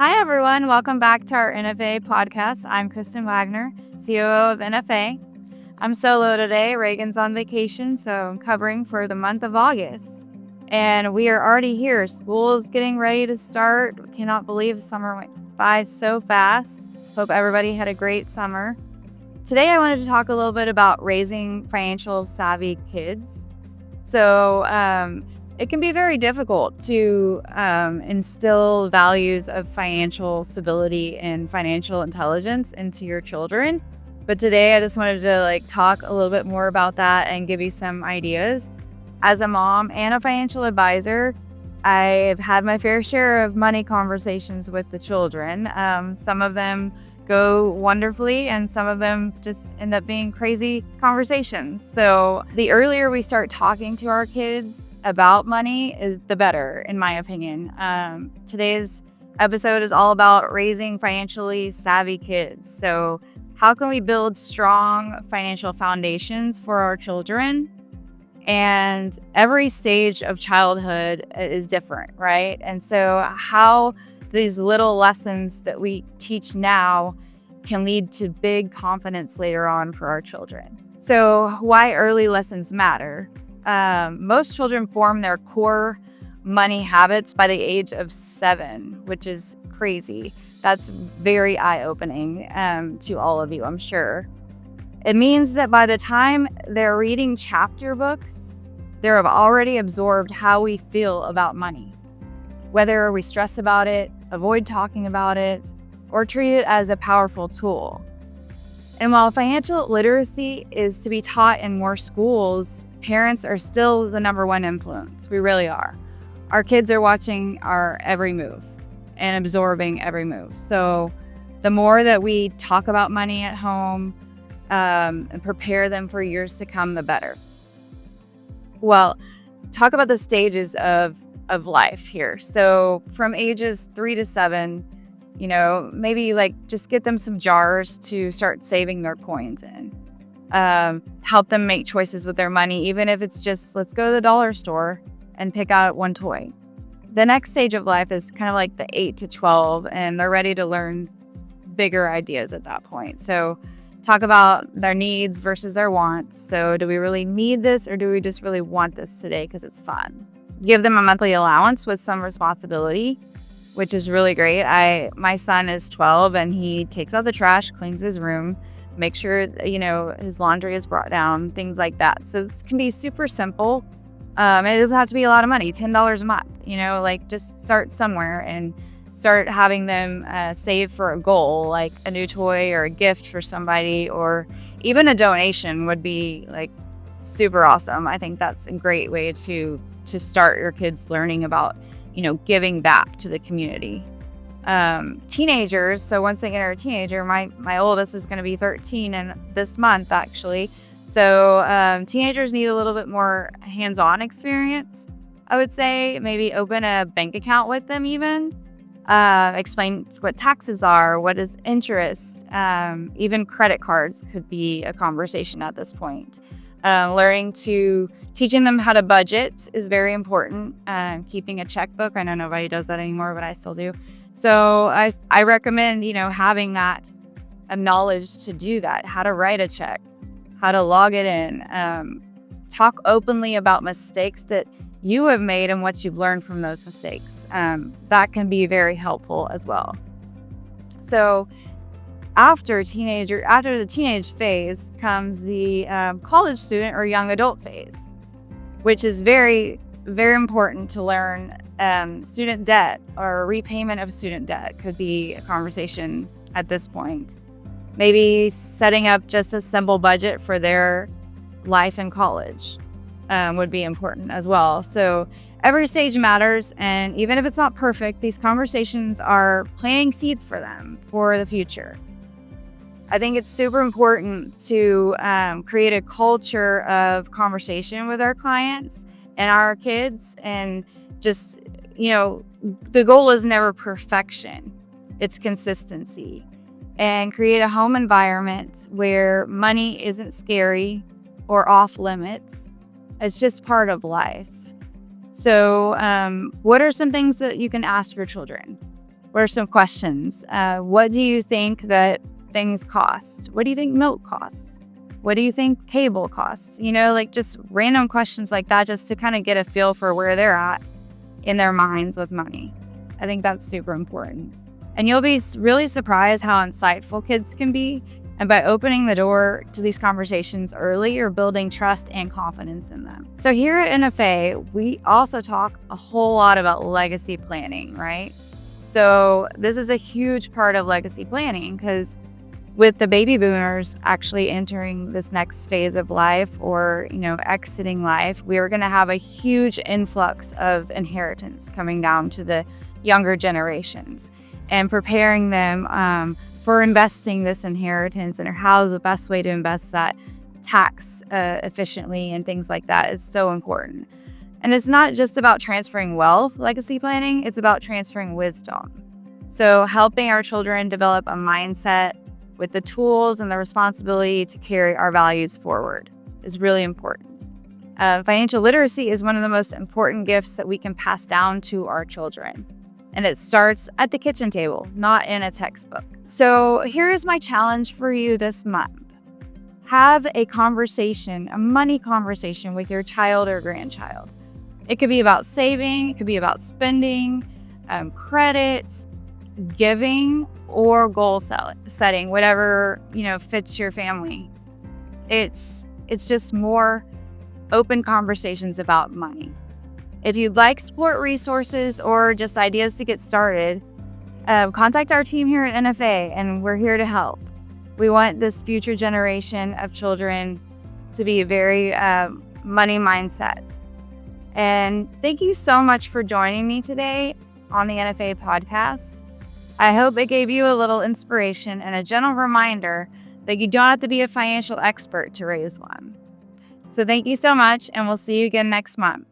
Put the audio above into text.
Hi, everyone. Welcome back to our NFA podcast. I'm Kristen Wagner, COO of NFA. I'm solo today. Reagan's on vacation, so I'm covering for the month of August. And we are already here. School is getting ready to start. We cannot believe summer went by so fast. Hope everybody had a great summer. Today, I wanted to talk a little bit about raising financial savvy kids. So, it can be very difficult to instill values of financial stability and financial intelligence into your children. But today I just wanted to talk a little bit more about that and give you some ideas. As a mom and a financial advisor, I've had my fair share of money conversations with the children. Some of them go wonderfully and some of them just end up being crazy conversations. So the earlier we start talking to our kids about money is the better, in my opinion. Today's episode is all about raising financially savvy kids. So how can we build strong financial foundations for our children? And every stage of childhood is different, right? And so how these little lessons that we teach now can lead to big confidence later on for our children. So why early lessons matter. Most children form their core money habits by the age of 7, which is crazy. That's very eye-opening to all of you, I'm sure. It means that by the time they're reading chapter books, they have already absorbed how we feel about money. Whether we stress about it, avoid talking about it, or treat it as a powerful tool. And while financial literacy is to be taught in more schools, parents are still the number one influence. We really are. Our kids are watching our every move and absorbing every move. So the more that we talk about money at home and prepare them for years to come, the better. Well, talk about the stages of life here. So from ages 3 to 7, maybe just get them some jars to start saving their coins in. Help them make choices with their money, even if it's just, let's go to the dollar store and pick out one toy. The next stage of life is kind of like the 8 to 12, and they're ready to learn bigger ideas at that point. So talk about their needs versus their wants. So do we really need this, or do we just really want this today because it's fun? Give them a monthly allowance with some responsibility, which is really great. My son is 12 and he takes out the trash, cleans his room, makes sure, his laundry is brought down, things like that. So this can be super simple. It doesn't have to be a lot of money, $10 a month, just start somewhere and start having them save for a goal, like a new toy or a gift for somebody, or even a donation would be super awesome. I think that's a great way to start your kids learning about, giving back to the community. Teenagers, so once they enter a teenager, my oldest is going to be 13 and this month actually. So teenagers need a little bit more hands-on experience, I would say. Maybe open a bank account with them even. Explain what taxes are, what is interest. Even credit cards could be a conversation at this point. Teaching them how to budget is very important. Keeping a checkbook. I know nobody does that anymore, but I still do. So I recommend, having that knowledge to do that, how to write a check, how to log it in, talk openly about mistakes that you have made and what you've learned from those mistakes. That can be very helpful as well. So after the teenage phase comes the college student or young adult phase, which is very, very important to learn. Student debt or repayment of student debt could be a conversation at this point. Maybe setting up just a simple budget for their life in college would be important as well. So every stage matters, and even if it's not perfect, these conversations are planting seeds for them for the future. I think it's super important to create a culture of conversation with our clients and our kids. And just, the goal is never perfection. It's consistency. And create a home environment where money isn't scary or off limits. It's just part of life. So what are some things that you can ask your children? What are some questions? What do you think that things cost? What do you think milk costs? What do you think cable costs? Like just random questions like that, just to kind of get a feel for where they're at in their minds with money. I think that's super important. And you'll be really surprised how insightful kids can be. And by opening the door to these conversations early, you're building trust and confidence in them. So here at NFA, we also talk a whole lot about legacy planning, right? So this is a huge part of legacy planning, because with the baby boomers actually entering this next phase of life, or exiting life, we are going to have a huge influx of inheritance coming down to the younger generations, and preparing them for investing this inheritance, and how the best way to invest that tax efficiently and things like that is so important. And it's not just about transferring wealth, legacy planning, it's about transferring wisdom. So helping our children develop a mindset with the tools and the responsibility to carry our values forward is really important. Financial literacy is one of the most important gifts that we can pass down to our children. And it starts at the kitchen table, not in a textbook. So here's my challenge for you this month. Have a conversation, a money conversation with your child or grandchild. It could be about saving, it could be about spending, credit, giving, or goal setting, whatever fits your family. It's just more open conversations about money. If you'd like support resources or just ideas to get started, contact our team here at NFA, and we're here to help. We want this future generation of children to be very money mindset. And thank you so much for joining me today on the NFA podcast. I hope it gave you a little inspiration and a gentle reminder that you don't have to be a financial expert to raise one. So thank you so much, and we'll see you again next month.